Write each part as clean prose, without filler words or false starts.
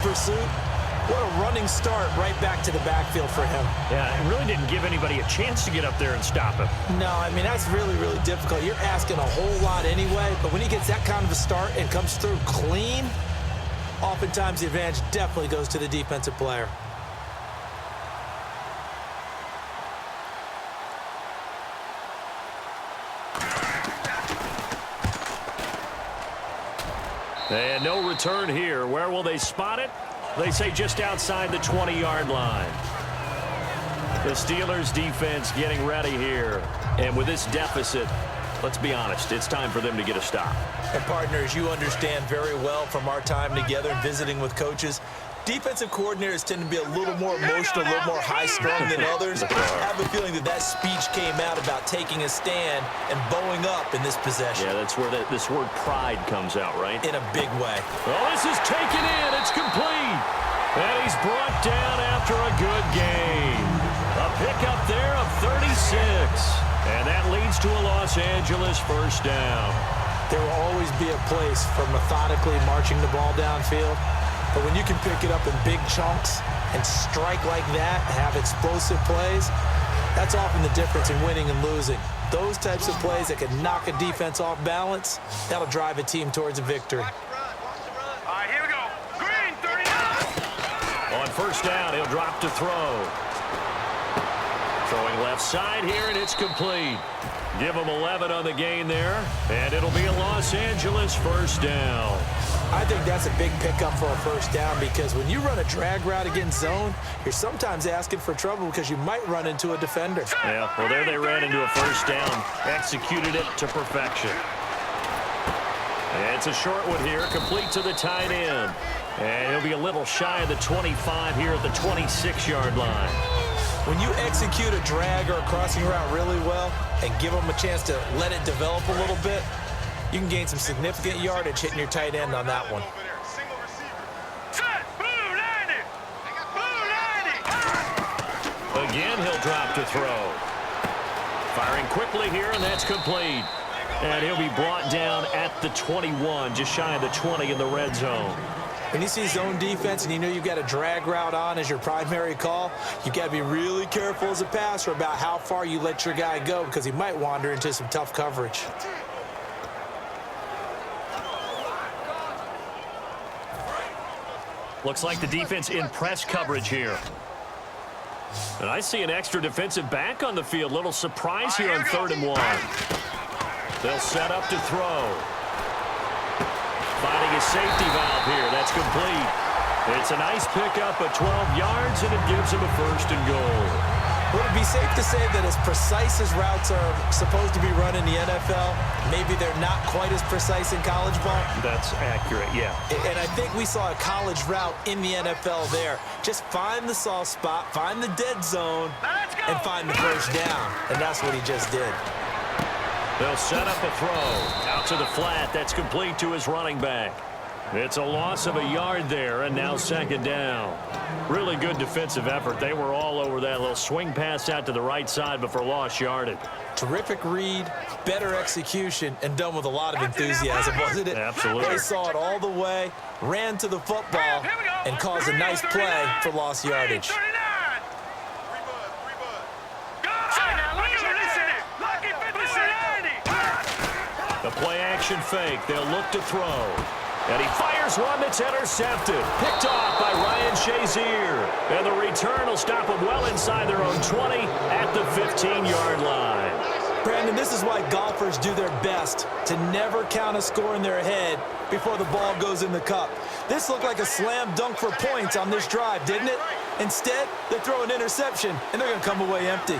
pursuit. What a running start right back to the backfield for him. Yeah, it really didn't give anybody a chance to get up there and stop him. No, I mean, that's really, really difficult. You're asking a whole lot anyway, but when he gets that kind of a start and comes through clean, oftentimes the advantage definitely goes to the defensive player. And no return here. Where will they spot it? They say just outside the 20-yard line. The Steelers defense getting ready here. And with this deficit, let's be honest, it's time for them to get a stop. And partners, you understand very well from our time together and visiting with coaches, defensive coordinators tend to be a little more emotional, a little more high-strung than others. I have a feeling that speech came out about taking a stand and bowing up in this possession. Yeah, that's where this word pride comes out, right? In a big way. Oh, this is taken in. It's complete. And he's brought down after a good game. A pickup there of 36. And that leads to a Los Angeles first down. There will always be a place for methodically marching the ball downfield. But when you can pick it up in big chunks and strike like that, have explosive plays, that's often the difference in winning and losing. Those types of plays that can knock a defense off balance, that'll drive a team towards a victory. All right, here we go. Green, 39. On first down, he'll drop to throw. Throwing left side here, and it's complete. Give him 11 on the gain there, and it'll be a Los Angeles first down. I think that's a big pickup for a first down because when you run a drag route against zone, you're sometimes asking for trouble because you might run into a defender. Yeah, well, there they ran into a first down, executed it to perfection. And it's a short one here, complete to the tight end. And he'll be a little shy of the 25 here at the 26-yard line. When you execute a drag or a crossing route really well and give them a chance to let it develop a little bit, you can gain some significant yardage hitting your tight end on that one. Again, he'll drop to throw. Firing quickly here, and that's complete. And he'll be brought down at the 21, just shy of the 20 in the red zone. When you see zone defense and you know you've got a drag route on as your primary call, you've got to be really careful as a passer about how far you let your guy go because he might wander into some tough coverage. Looks like the defense in press coverage here. And I see an extra defensive back on the field. Little surprise here on 3rd and 1. They'll set up to throw. Finding a safety valve here. That's complete. It's a nice pickup of 12 yards, and it gives him a 1st and goal. Would it be safe to say that as precise as routes are supposed to be run in the NFL, maybe they're not quite as precise in college ball? That's accurate, yeah. And I think we saw a college route in the NFL there. Just find the soft spot, find the dead zone, and find the first down. And that's what he just did. They'll set up a throw. Out to the flat. That's complete to his running back. It's a loss of a yard there, and now 2nd down. Really good defensive effort. They were all over that little swing pass out to the right side, but for lost yardage. Terrific read, better execution, and done with a lot of enthusiasm, wasn't it? Absolutely. They saw it all the way, ran to the football, and caused a nice play for lost yardage. The play-action fake. They'll look to throw. And he fires one that's intercepted. Picked off by Ryan Shazier. And the return will stop them well inside their own 20 at the 15-yard line. Brandon, this is why golfers do their best to never count a score in their head before the ball goes in the cup. This looked like a slam dunk for points on this drive, didn't it? Instead, they throw an interception, and they're going to come away empty.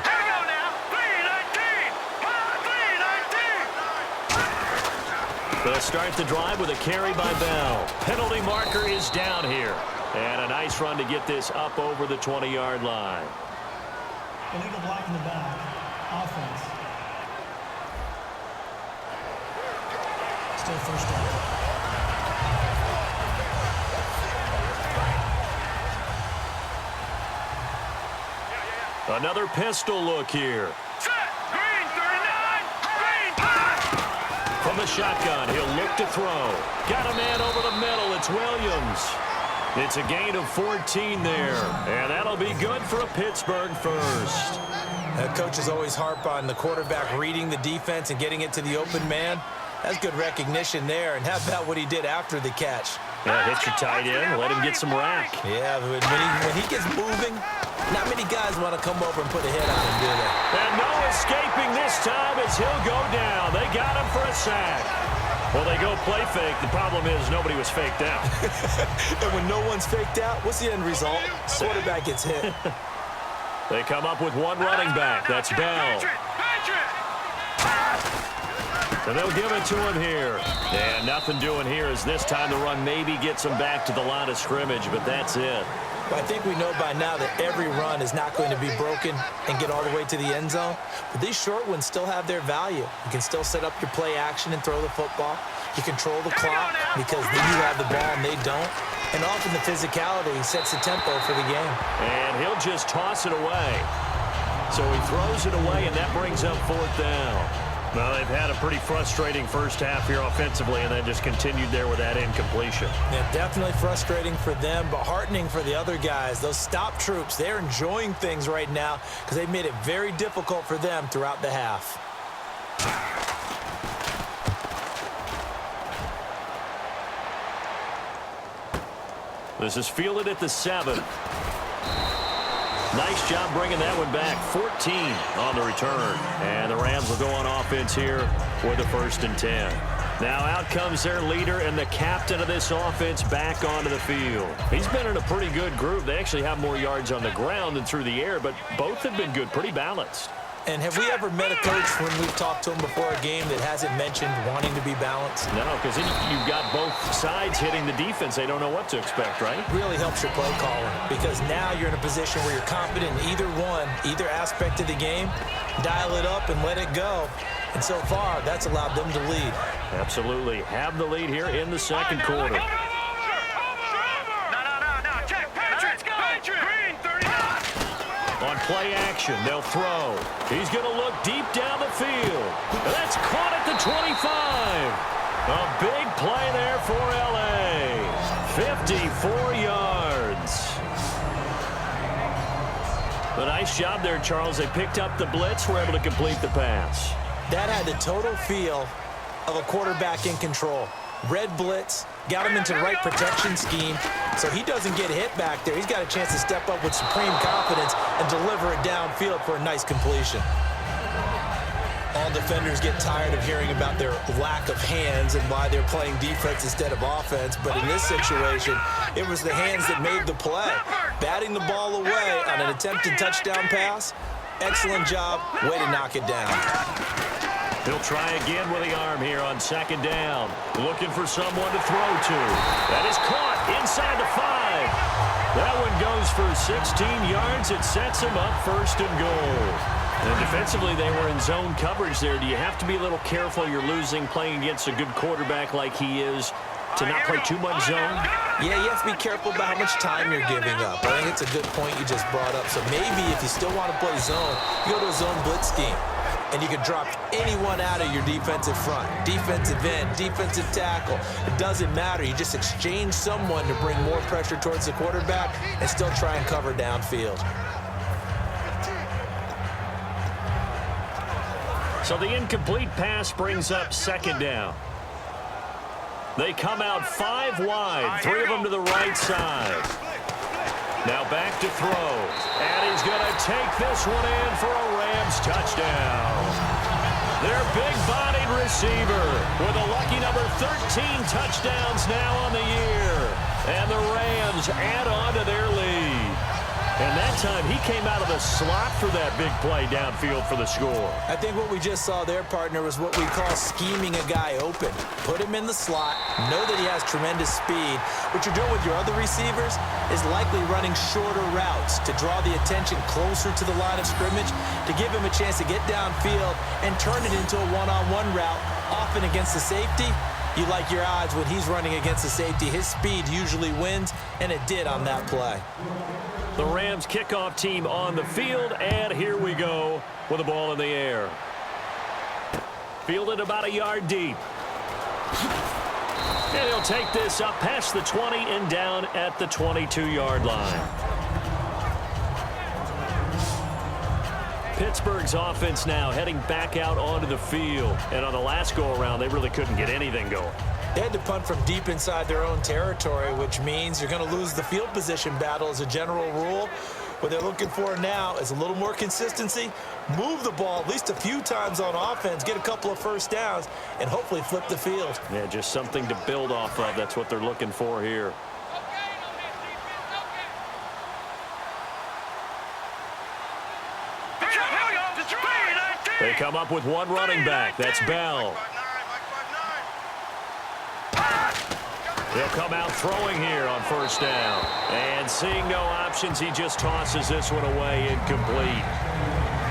They'll start the drive with a carry by Bell. Penalty marker is down here. And a nice run to get this up over the 20-yard line. Illegal block in the back. Offense. Still first down. Another pistol look here. From the shotgun, he'll look to throw. Got a man over the middle. It's Williams. It's a gain of 14 there, and that'll be good for a Pittsburgh first. Coaches always harp on the quarterback reading the defense and getting it to the open man. That's good recognition there. And how about what he did after the catch? Yeah, hit your tight end, let him get some rack. Yeah, when he gets moving, not many guys want to come over and put a hit on him, do they? And no escaping this time as he'll go down. They got him for a sack. Well, they go play fake. The problem is nobody was faked out. And when no one's faked out, what's the end result? Quarterback gets hit. They come up with one running back. That's Bell. And they'll give it to him here. And nothing doing here as this time the run maybe gets him back to the line of scrimmage, but that's it. Well, I think we know by now that every run is not going to be broken and get all the way to the end zone. But these short ones still have their value. You can still set up your play action and throw the football. You control the clock because then you have the ball and they don't. And often the physicality sets the tempo for the game. And he'll just toss it away. So he throws it away, and that brings up 4th down. Well, they've had a pretty frustrating first half here offensively, and then just continued there with that incompletion. Yeah, definitely frustrating for them, but heartening for the other guys. Those stop troops, they're enjoying things right now because they've made it very difficult for them throughout the half. This is fielded at the 7. Nice job bringing that one back. 14 on the return. And the Rams will go on offense here with a 1st and 10. Now out comes their leader and the captain of this offense back onto the field. He's been in a pretty good group. They actually have more yards on the ground than through the air, but both have been good, pretty balanced. And have we ever met a coach when we've talked to him before a game that hasn't mentioned wanting to be balanced? No, because you've got both sides hitting the defense. They don't know what to expect, right? Really helps your play calling because now you're in a position where you're confident in either aspect of the game. Dial it up and let it go. And so far, that's allowed them to lead. Absolutely. Have the lead here in the second quarter. On play action, they'll throw. He's going to look deep down the field. That's caught at the 25. A big play there for L.A. 54 yards. A nice job there, Charles. They picked up the blitz, were able to complete the pass. That had the total feel of a quarterback in control. Red blitz, got him into the right protection scheme, so he doesn't get hit back there. He's got a chance to step up with supreme confidence and deliver it downfield for a nice completion. All defenders get tired of hearing about their lack of hands and why they're playing defense instead of offense, but in this situation, it was the hands that made the play. Batting the ball away on an attempted touchdown pass, excellent job, way to knock it down. He'll try again with the arm here on 2nd down. Looking for someone to throw to. That is caught inside the 5. That one goes for 16 yards. It sets him up 1st and goal. And defensively, they were in zone coverage there. Do you have to be a little careful? You're losing playing against a good quarterback like he is to not play too much zone? Yeah, you have to be careful about how much time you're giving up. I think it's a good point you just brought up. So maybe if you still want to play zone, you go to a zone blitz scheme. And you can drop anyone out of your defensive front. Defensive end, defensive tackle. It doesn't matter. You just exchange someone to bring more pressure towards the quarterback and still try and cover downfield. So the incomplete pass brings up 2nd down. They come out 5 wide, 3 of them to the right side. Now back to throw. And he's going to take this one in for a Rams touchdown. Their big-bodied receiver with a lucky number 13 touchdowns now on the year. And the Rams add on to their lead. And that time, he came out of the slot for that big play downfield for the score. I think what we just saw there, partner, was what we call scheming a guy open. Put him in the slot, know that he has tremendous speed. What you're doing with your other receivers is likely running shorter routes to draw the attention closer to the line of scrimmage, to give him a chance to get downfield and turn it into a one-on-one route, often against the safety. You like your odds when he's running against the safety. His speed usually wins, and it did on that play. The Rams kickoff team on the field, and here we go with the ball in the air. Fielded about a yard deep. And he'll take this up past the 20 and down at the 22-yard line. Pittsburgh's offense now heading back out onto the field. And on the last go-around, they really couldn't get anything going. They had to punt from deep inside their own territory, which means you're going to lose the field position battle as a general rule. What they're looking for now is a little more consistency, move the ball at least a few times on offense, get a couple of first downs, and hopefully flip the field. Yeah, just something to build off of. That's what they're looking for here. They come up with one running back. That's Bell. He'll come out throwing here on first down. And seeing no options, he just tosses this one away incomplete.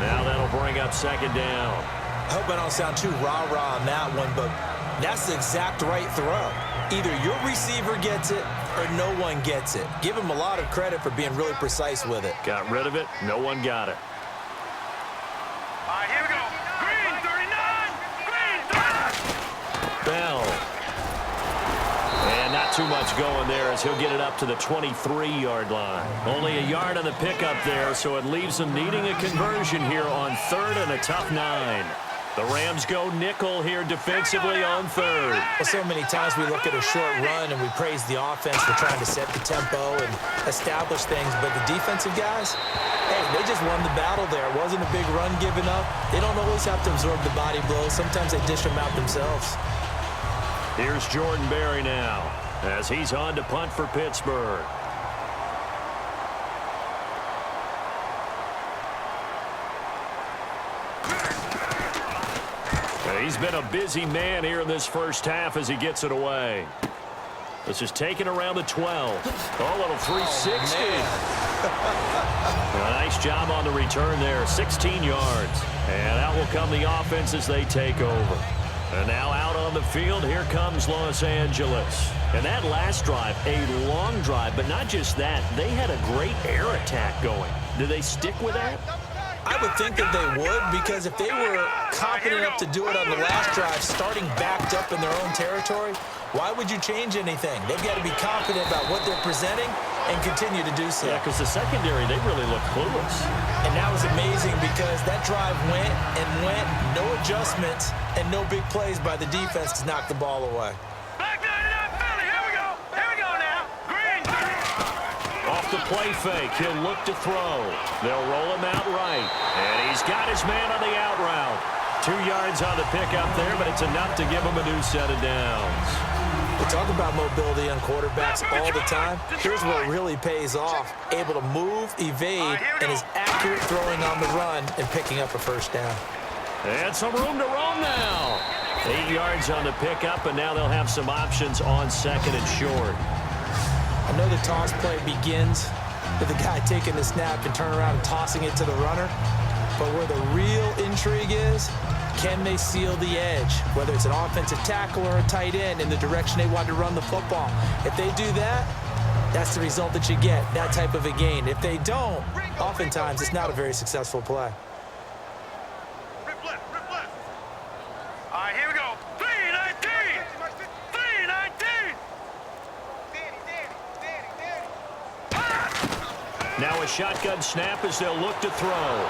Now that'll bring up second down. I hope I don't sound too rah-rah on that one, but that's the exact right throw. Either your receiver gets it or no one gets it. Give him a lot of credit for being really precise with it. Got rid of it. No one got it. All right, here we go. Green, 39. Green, 39. Bell. And not too much going there as he'll get it up to the 23-yard line. Only a yard on the pickup there, so it leaves them needing a conversion here on third and a tough 9. The Rams go nickel here defensively on third. Well, so many times we look at a short run and we praise the offense for trying to set the tempo and establish things, but the defensive guys, hey, they just won the battle there. It wasn't a big run given up. They don't always have to absorb the body blows. Sometimes they dish them out themselves. Here's Jordan Berry now as he's on to punt for Pittsburgh. He's been a busy man here in this first half as he gets it away. This is taken around the 12. Oh, little 360. A nice job on the return there, 16 yards. And out will come the offense as they take over. And now out on the field, here comes Los Angeles. And that last drive, a long drive, but not just that. They had a great air attack going. Do they stick with that? I would think that they would, because if they were confident enough to do it on the last drive, starting backed up in their own territory, why would you change anything? They've got to be confident about what they're presenting and continue to do so. Yeah, because the secondary, they really look clueless. And that was amazing because that drive went and went, no adjustments, and no big plays by the defense to knock the ball away. Back 99 Philly. Here we go. Here we go now. Green. Off the play fake, he'll look to throw. They'll roll him out right. And he's got his man on the out route. 2 yards on the pickup there, but it's enough to give him a new set of downs. We talk about mobility on quarterbacks all the time. Here's where it really pays off. Able to move, evade, and is accurate throwing on the run and picking up a first down. And some room to roam now. 8 yards on the pickup, and now they'll have some options on second and short. I know the toss play begins with the guy taking the snap and turn around and tossing it to the runner. But where the real intrigue is, can they seal the edge? Whether it's an offensive tackle or a tight end in the direction they want to run the football. If they do that, that's the result that you get, that type of a gain. If they don't, oftentimes it's not a very successful play. Rip left. Rip left. All right, here we go. 319. 319. Now a shotgun snap as they'll look to throw.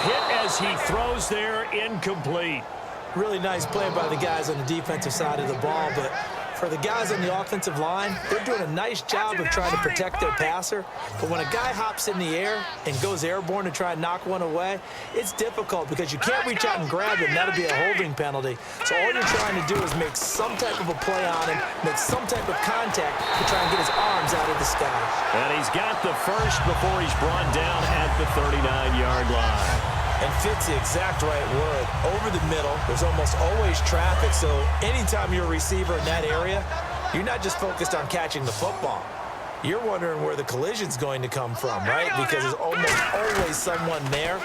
Hit as he throws there, incomplete. Really nice play by the guys on the defensive side of the ball, but for the guys on the offensive line, they're doing a nice job of trying to protect their passer. But when a guy hops in the air and goes airborne to try and knock one away, it's difficult because you can't reach out and grab him. That'll be a holding penalty. So all you're trying to do is make some type of a play on him, make some type of contact to try and get his arms out of the sky. And he's got the first before he's brought down at the 39-yard line. And fits the exact right word. Over the middle, there's almost always traffic, so anytime you're a receiver in that area, you're not just focused on catching the football. You're wondering where the collision's going to come from, right? Because there's almost always someone there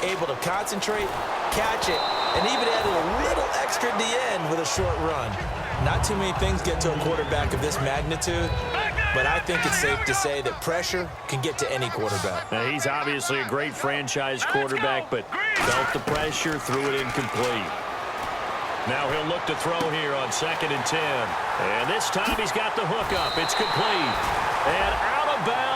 able to concentrate, catch it, and even add a little extra at the end with a short run. Not too many things get to a quarterback of this magnitude, but I think it's safe to say that pressure can get to any quarterback. Now, he's obviously a great franchise quarterback, but felt the pressure, threw it incomplete. Now he'll look to throw here on 2nd and 10. And this time he's got the hook up. It's complete. And out of bounds.